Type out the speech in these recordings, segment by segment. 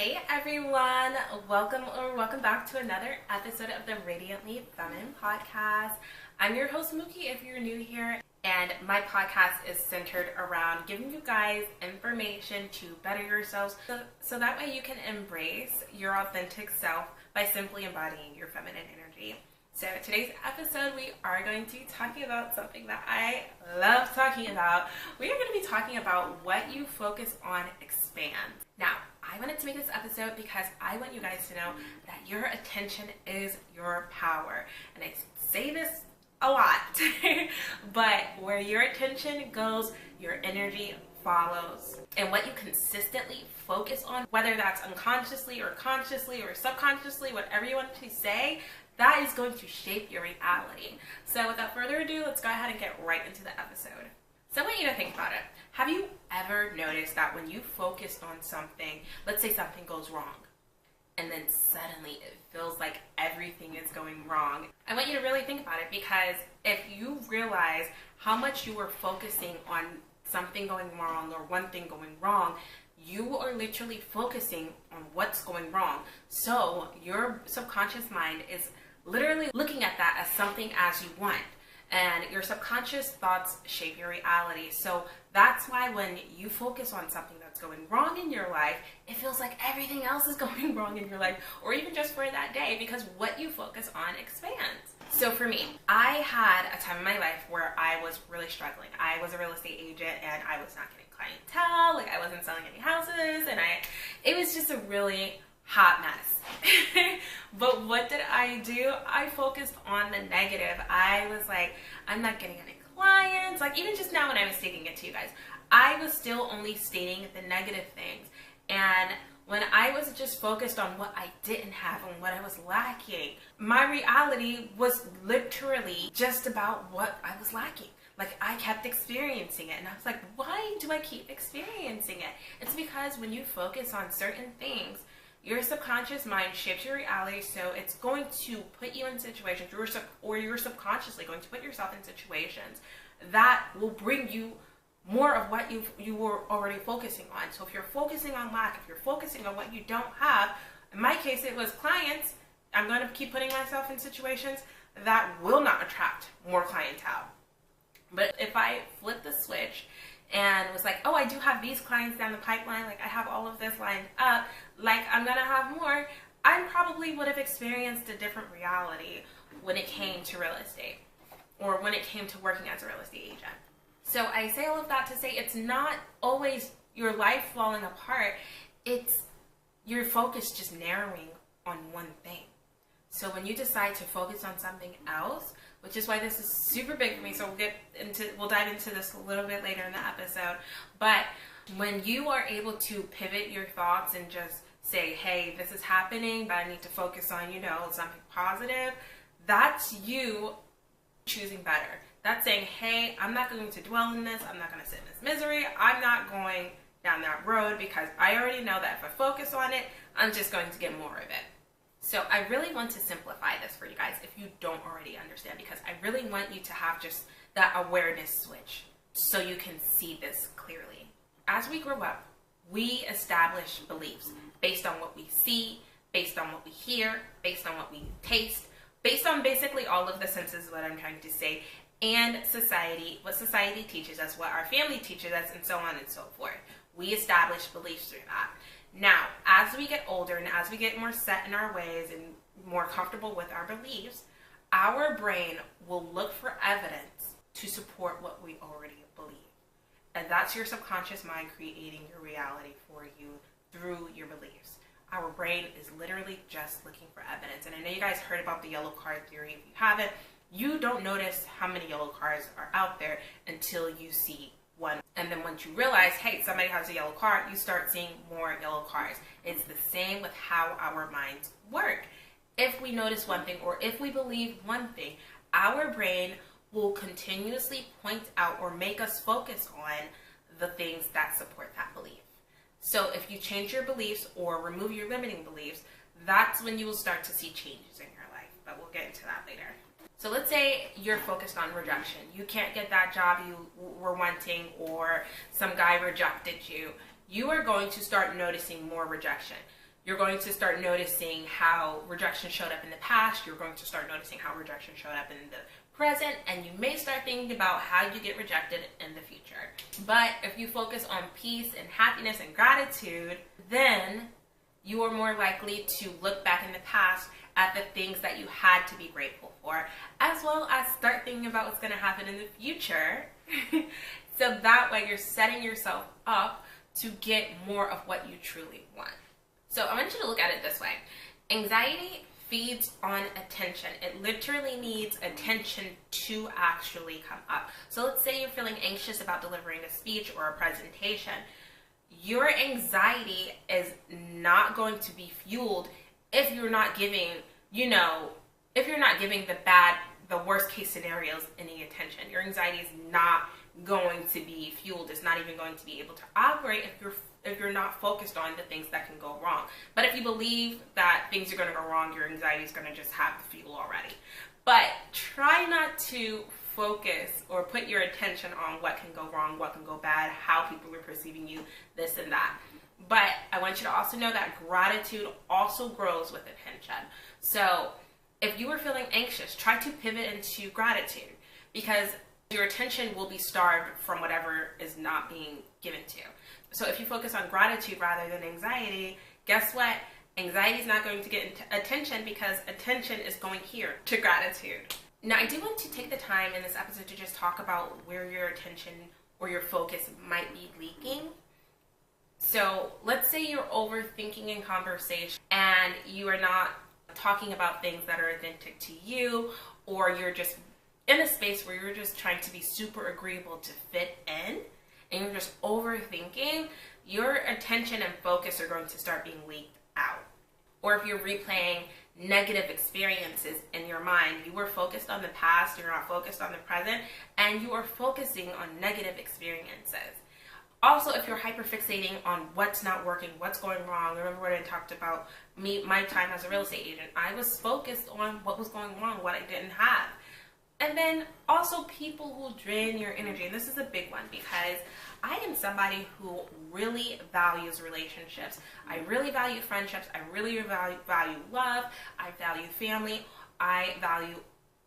Hey everyone, welcome back to another episode of the Radiantly Feminine podcast. I'm your host Mookie if you're new here, and my podcast is centered around giving you guys information to better yourselves so that way you can embrace your authentic self by simply embodying your feminine energy. So today's episode, we are going to be talking about something that I love talking about. We are going to be talking about what you focus on expands. Now, I wanted to make this episode because I want you guys to know that your attention is your power. And I say this a lot, but where your attention goes, your energy follows. And what you consistently focus on, whether that's unconsciously or consciously or subconsciously, whatever you want to say, that is going to shape your reality. So without further ado, let's go ahead and get right into the episode. So I want you to think about it. Have you ever noticed that when you focus on something, let's say something goes wrong, and then suddenly it feels like everything is going wrong? I want you to really think about it, because if you realize how much you are focusing on something going wrong or one thing going wrong, you are literally focusing on what's going wrong. So your subconscious mind is literally looking at that as something as you want. And your subconscious thoughts shape your reality. So that's why when you focus on something that's going wrong in your life, it feels like everything else is going wrong in your life, or even just for that day, because what you focus on expands. So for me, I had a time in my life where I was really struggling. I was a real estate agent and I was not getting clientele, like I wasn't selling any houses, and it was just a really hot mess. But what did I do? I focused on the negative. I was like, I'm not getting any clients. Like even just now when I was stating it to you guys, I was still only stating the negative things. And when I was just focused on what I didn't have and what I was lacking, my reality was literally just about what I was lacking. Like I kept experiencing it, and I was like, why do I keep experiencing it? It's because when you focus on certain things, your subconscious mind shapes your reality, so it's going to put you in situations, or you're subconsciously going to put yourself in situations that will bring you more of what you were already focusing on. So if you're focusing on lack, if you're focusing on what you don't have, in my case it was clients, I'm going to keep putting myself in situations that will not attract more clientele. But if I flip the switch and was like, oh, I do have these clients down the pipeline, like I have all of this lined up, like I'm gonna have more, I probably would have experienced a different reality when it came to real estate, or when it came to working as a real estate agent. So I say all of that to say it's not always your life falling apart, it's your focus just narrowing on one thing. So when you decide to focus on something else, which is why this is super big for me, so we'll dive into this a little bit later in the episode, but when you are able to pivot your thoughts and just say, hey, this is happening, but I need to focus on, something positive, that's you choosing better. That's saying, hey, I'm not going to dwell in this, I'm not going to sit in this misery, I'm not going down that road, because I already know that if I focus on it, I'm just going to get more of it. So I really want to simplify this for you guys if you don't already understand, because I really want you to have just that awareness switch so you can see this clearly. As we grow up, we establish beliefs based on what we see, based on what we hear, based on what we taste, based on basically all of the senses, what I'm trying to say, and society, what society teaches us, what our family teaches us, and so on and so forth. We establish beliefs through that. Now, as we get older and as we get more set in our ways and more comfortable with our beliefs, our brain will look for evidence to support what we already believe. And that's your subconscious mind creating your reality for you through your beliefs. Our brain is literally just looking for evidence. And I know you guys heard about the yellow card theory. If you haven't, you don't notice how many yellow cards are out there until you see one. And then once you realize, hey, somebody has a yellow card, you start seeing more yellow cards. It's the same with how our minds work. If we notice one thing, or if we believe one thing, our brain will continuously point out or make us focus on the things that support that belief. So if you change your beliefs or remove your limiting beliefs, that's when you will start to see changes in your life. But we'll get into that later. So let's say you're focused on rejection. You can't get that job you were wanting, or some guy rejected you. You are going to start noticing more rejection. You're going to start noticing how rejection showed up in the past. You're going to start noticing how rejection showed up in the present, and you may start thinking about how you get rejected in the future. But if you focus on peace and happiness and gratitude, then you are more likely to look back in the past at the things that you had to be grateful for, as well as start thinking about what's going to happen in the future. So that way you're setting yourself up to get more of what you truly want. So I want you to look at it this way. Anxiety feeds on attention. It literally needs attention to actually come up. So let's say you're feeling anxious about delivering a speech or a presentation. Your anxiety is not going to be fueled if you're not giving, if you're not giving the worst case scenarios any attention. Your anxiety is not going to be fueled. It's not even going to be able to operate if you're not focused on the things that can go wrong. But if you believe that things are going to go wrong, your anxiety is going to just have the fuel already. But try not to focus or put your attention on what can go wrong, what can go bad, how people are perceiving you, this and that. But I want you to also know that gratitude also grows with attention. So if you are feeling anxious, try to pivot into gratitude, because your attention will be starved from whatever is not being given to you. So if you focus on gratitude rather than anxiety, guess what? Anxiety is not going to get attention because attention is going here to gratitude. Now, I do want to take the time in this episode to just talk about where your attention or your focus might be leaking. So let's say you're overthinking in conversation and you are not talking about things that are authentic to you, or you're just in a space where you're just trying to be super agreeable to fit in, and you're just overthinking, your attention and focus are going to start being leaked out. Or if you're replaying negative experiences in your mind, you were focused on the past, you're not focused on the present, and you are focusing on negative experiences. Also, if you're hyperfixating on what's not working, what's going wrong, remember when I talked about my time as a real estate agent, I was focused on what was going wrong, what I didn't have. And then also people who drain your energy. And this is a big one because I am somebody who really values relationships. I really value friendships. I really value love. I value family. I value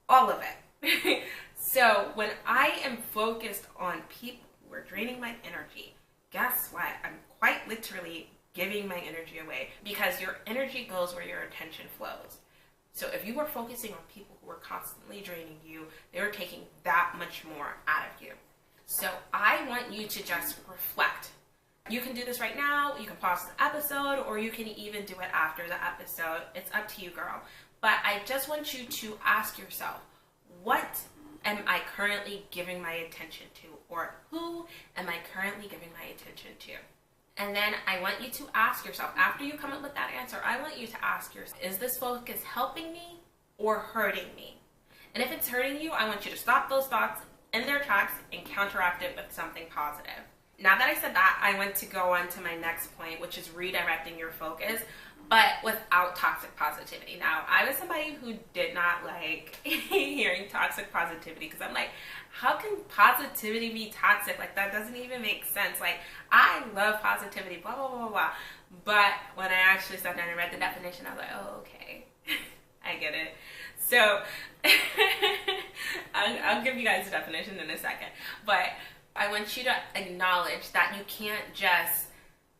all of it. So when I am focused on people who are draining my energy, guess what? I'm quite literally giving my energy away, because your energy goes where your attention flows. So if you are focusing on people who are constantly draining you, they're taking that much more out of you. So I want you to just reflect. You can do this right now. You can pause the episode, or you can even do it after the episode. It's up to you, girl. But I just want you to ask yourself, what am I currently giving my attention to? Or who am I currently giving my attention to? And then I want you to ask yourself, after you come up with that answer, I want you to ask yourself, is this focus helping me or hurting me? And if it's hurting you, I want you to stop those thoughts in their tracks and counteract it with something positive. Now that I said that, I want to go on to my next point, which is redirecting your focus, but without toxic positivity. Now, I was somebody who did not like hearing toxic positivity, because I'm like, how can positivity be toxic? Like, that doesn't even make sense. Like, I love positivity, blah, blah, blah, blah. But when I actually sat down and read the definition, I was like, oh, okay. I get it. So, I'll give you guys the definition in a second. But I want you to acknowledge that you can't just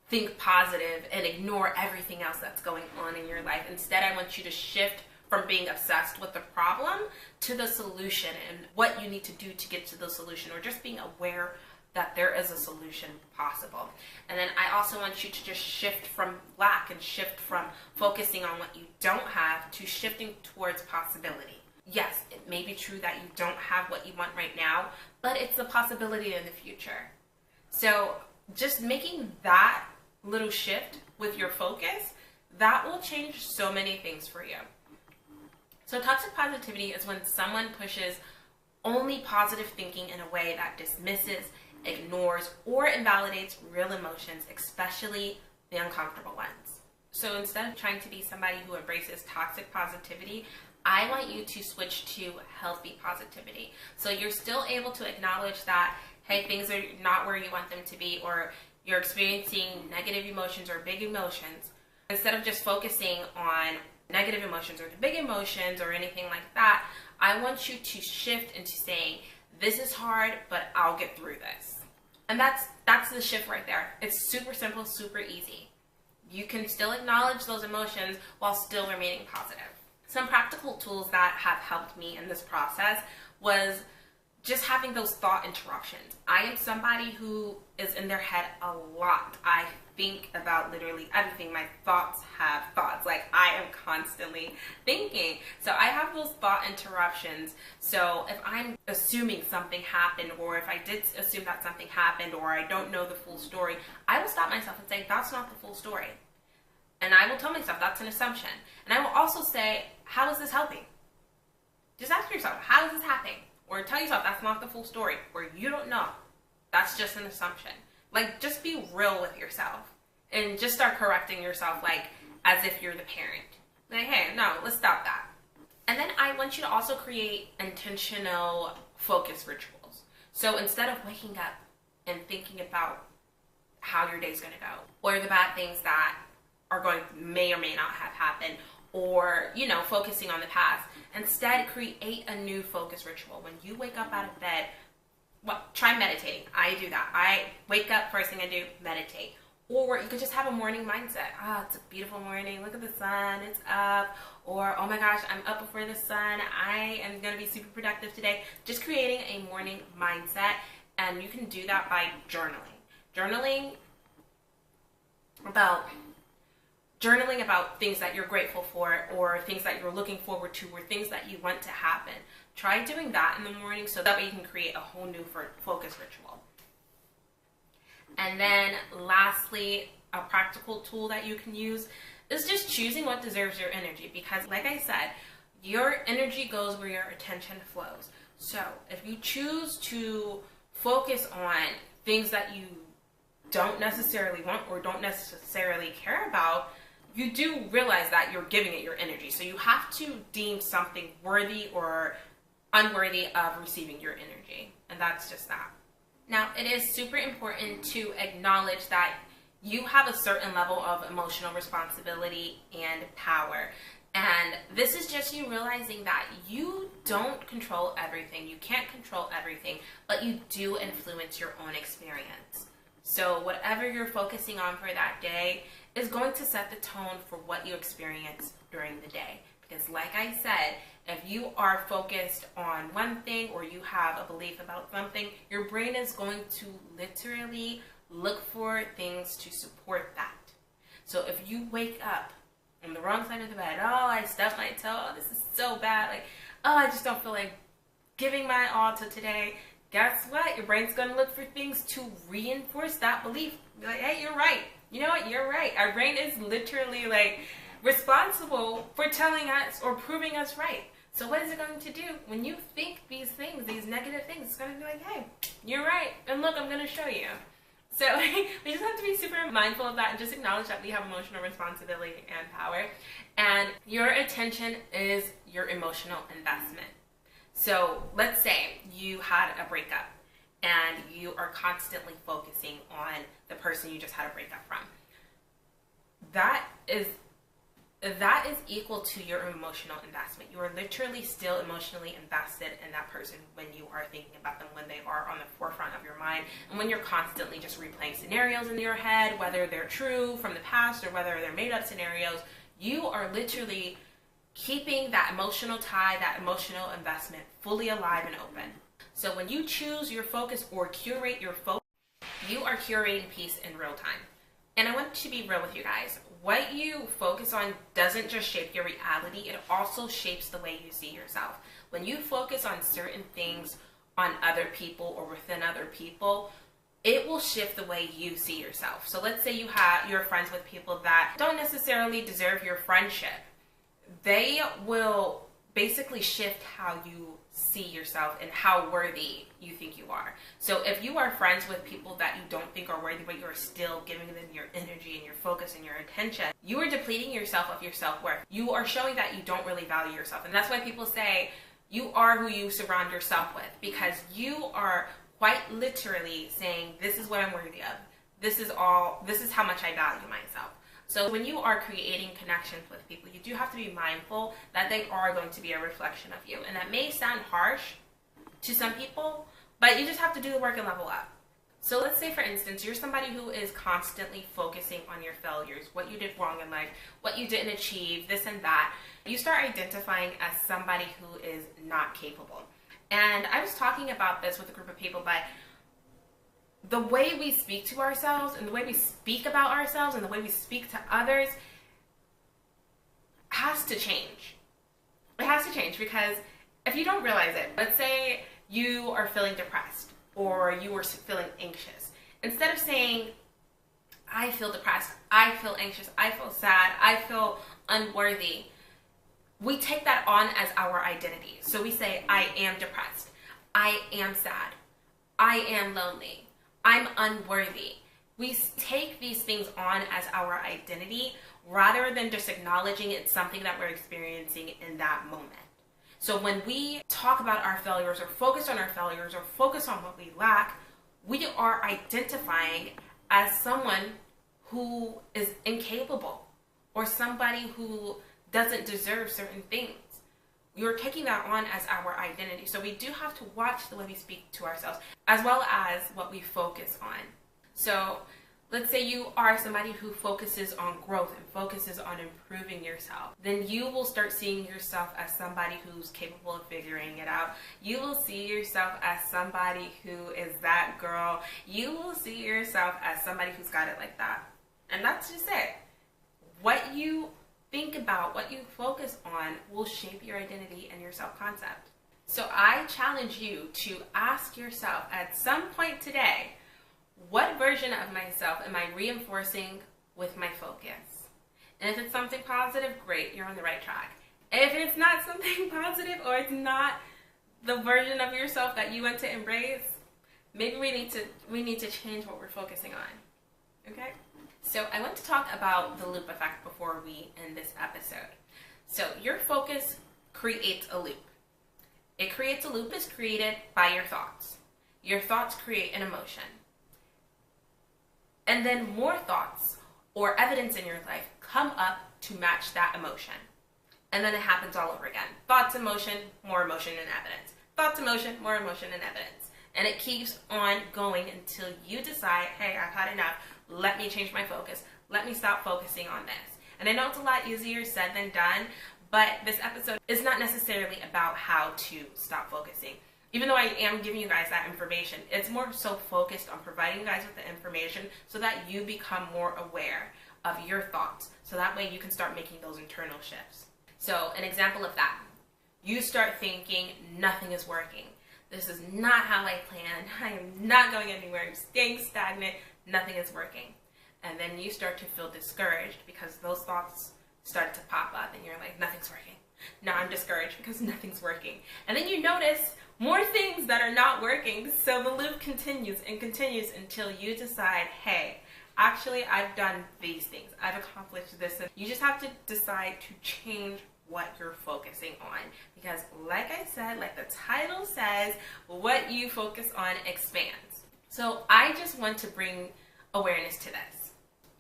think positive and ignore everything else that's going on in your life. Instead, I want you to shift from being obsessed with the problem to the solution and what you need to do to get to the solution, or just being aware that there is a solution possible. And then I also want you to just shift from lack and shift from focusing on what you don't have to shifting towards possibility. Yes, it may be true that you don't have what you want right now, but it's a possibility in the future. So just making that little shift with your focus, that will change so many things for you. So toxic positivity is when someone pushes only positive thinking in a way that dismisses, ignores, or invalidates real emotions, especially the uncomfortable ones. So instead of trying to be somebody who embraces toxic positivity, I want you to switch to healthy positivity. So you're still able to acknowledge that, hey, things are not where you want them to be, or you're experiencing negative emotions or big emotions. Instead of just focusing on negative emotions or the big emotions or anything like that, I want you to shift into saying, this is hard, but I'll get through this. And that's the shift right there. It's super simple, super easy. You can still acknowledge those emotions while still remaining positive. Some practical tools that have helped me in this process was just having those thought interruptions. I am somebody who is in their head a lot. I think about literally everything. My thoughts have thoughts. Like, I am constantly thinking. So I have those thought interruptions. So if I'm assuming something happened, or if I did assume that something happened, or I don't know the full story, I will stop myself and say, that's not the full story. And I will tell myself that's an assumption. And I will also say, how is this helping? Just ask yourself, how is this happening? Or tell yourself that's not the full story, or you don't know. That's just an assumption. Like, just be real with yourself and just start correcting yourself, like, as if you're the parent. Like, hey, no, let's stop that. And then I want you to also create intentional focus rituals. So instead of waking up and thinking about how your day's going to go, or the bad things that may or may not have happened, or, focusing on the past, instead create a new focus ritual. When you wake up out of bed, try meditating. I do that. I wake up, first thing I do, meditate. Or you could just have a morning mindset. It's a beautiful morning. Look at the sun. It's up. Or, oh my gosh, I'm up before the sun. I am going to be super productive today. Just creating a morning mindset. And you can do that by journaling. Journaling about things that you're grateful for, or things that you're looking forward to, or things that you want to happen. Try doing that in the morning, so that way you can create a whole new focus ritual. And then lastly, a practical tool that you can use is just choosing what deserves your energy. Because like I said, your energy goes where your attention flows. So if you choose to focus on things that you don't necessarily want or don't necessarily care about, you do realize that you're giving it your energy. So you have to deem something worthy or unworthy of receiving your energy. And that's just that. Now, it is super important to acknowledge that you have a certain level of emotional responsibility and power. And this is just you realizing that you don't control everything. You can't control everything, but you do influence your own experience. So whatever you're focusing on for that day is going to set the tone for what you experience during the day. Because like I said, if you are focused on one thing, or you have a belief about something, your brain is going to literally look for things to support that. So if you wake up on the wrong side of the bed, oh, I stubbed my toe, oh, this is so bad, like, oh, I just don't feel like giving my all to today, guess what? Your brain's going to look for things to reinforce that belief. Be like, hey, you're right. You know what? You're right. Our brain is literally like responsible for telling us or proving us right. So what is it going to do? When you think these things, these negative things, it's going to be like, hey, you're right. And look, I'm going to show you. So we just have to be super mindful of that and just acknowledge that we have emotional responsibility and power. And your attention is your emotional investment. So let's say you had a breakup and you are constantly focusing on the person you just had a breakup from. That is equal to your emotional investment. You are literally still emotionally invested in that person when you are thinking about them, when they are on the forefront of your mind, and when you're constantly just replaying scenarios in your head, whether they're true from the past or whether they're made up scenarios. You are literally keeping that emotional tie, that emotional investment fully alive and open. So when you choose your focus or curate your focus, you are curating peace in real time. And I want to be real with you guys. What you focus on doesn't just shape your reality, it also shapes the way you see yourself. When you focus on certain things on other people or within other people, it will shift the way you see yourself. So let's say you're friends with people that don't necessarily deserve your friendship. They will basically shift how you see yourself and how worthy you think you are. So if you are friends with people that you don't think are worthy, but you're still giving them your energy and your focus and your attention, you are depleting yourself of your self-worth. You are showing that you don't really value yourself. And that's why people say you are who you surround yourself with, because you are quite literally saying, this is what I'm worthy of. This is how much I value myself. So when you are creating connections with people, you do have to be mindful that they are going to be a reflection of you. And that may sound harsh to some people, but you just have to do the work and level up. So let's say, for instance, you're somebody who is constantly focusing on your failures, what you did wrong in life, what you didn't achieve, this and that. You start identifying as somebody who is not capable. And I was talking about this with a group of people, but the way we speak to ourselves and the way we speak about ourselves and the way we speak to others has to change. It has to change, because if you don't realize it, let's say you are feeling depressed or you are feeling anxious. Instead of saying, I feel depressed, I feel anxious, I feel sad, I feel unworthy, we take that on as our identity. So we say, I am depressed, I am sad, I am lonely, I'm unworthy. We take these things on as our identity rather than just acknowledging it's something that we're experiencing in that moment. So when we talk about our failures or focus on our failures or focus on what we lack, we are identifying as someone who is incapable or somebody who doesn't deserve certain things. You're taking that on as our identity. So we do have to watch the way we speak to ourselves as well as what we focus on. So let's say you are somebody who focuses on growth and focuses on improving yourself. Then you will start seeing yourself as somebody who's capable of figuring it out. You will see yourself as somebody who is that girl. You will see yourself as somebody who's got it like that. And that's just it. What you think about, what you focus on will shape your identity and your self-concept. So I challenge you to ask yourself at some point today, what version of myself am I reinforcing with my focus? And if it's something positive, great, you're on the right track. If it's not something positive or it's not the version of yourself that you want to embrace, maybe we need to change what we're focusing on. Okay? So I want to talk about the loop effect before we end this episode. So your focus creates a loop. It creates a loop is created by your thoughts. Your thoughts create an emotion. And then more thoughts or evidence in your life come up to match that emotion. And then it happens all over again. Thoughts, emotion, more emotion and evidence. Thoughts, emotion, more emotion and evidence. And it keeps on going until you decide, hey, I've had enough. Let me change my focus. Let me stop focusing on this. And I know it's a lot easier said than done, but this episode is not necessarily about how to stop focusing. Even though I am giving you guys that information, it's more so focused on providing you guys with the information so that you become more aware of your thoughts. So that way you can start making those internal shifts. So an example of that, you start thinking nothing is working. This is not how I planned. I am not going anywhere. I'm staying stagnant. Nothing is working. And then you start to feel discouraged because those thoughts start to pop up and you're like, nothing's working. Now I'm discouraged because nothing's working. And then you notice more things that are not working. So the loop continues and continues until you decide, hey, actually I've done these things. I've accomplished this. And you just have to decide to change what you're focusing on. Because like I said, like the title says, what you focus on expands. So I just want to bring awareness to this.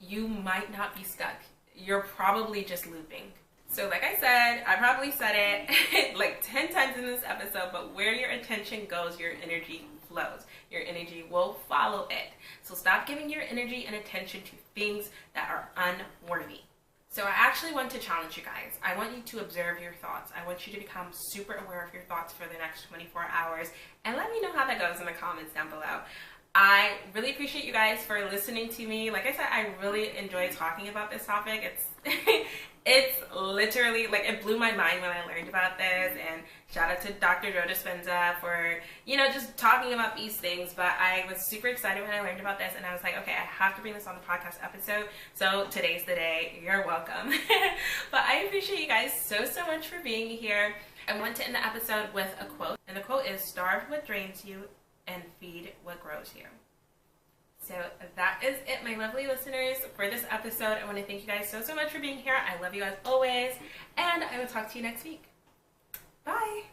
You might not be stuck. You're probably just looping. So like I said, I probably said it like 10 times in this episode, but where your attention goes, your energy flows. Your energy will follow it. So stop giving your energy and attention to things that are unworthy. So I actually want to challenge you guys. I want you to observe your thoughts. I want you to become super aware of your thoughts for the next 24 hours. And let me know how that goes in the comments down below. I really appreciate you guys for listening to me. Like I said, I really enjoy talking about this topic. It's literally, like, it blew my mind when I learned about this, and shout out to Dr. Joe Dispenza for, just talking about these things, but I was super excited when I learned about this, and I was like, okay, I have to bring this on the podcast episode, so today's the day. You're welcome. But I appreciate you guys so much for being here. I want to end the episode with a quote, and the quote is, starve what drains you and feed what grows you. So that is it, my lovely listeners, for this episode. I want to thank you guys so much for being here. I love you guys always, and I will talk to you next week. Bye!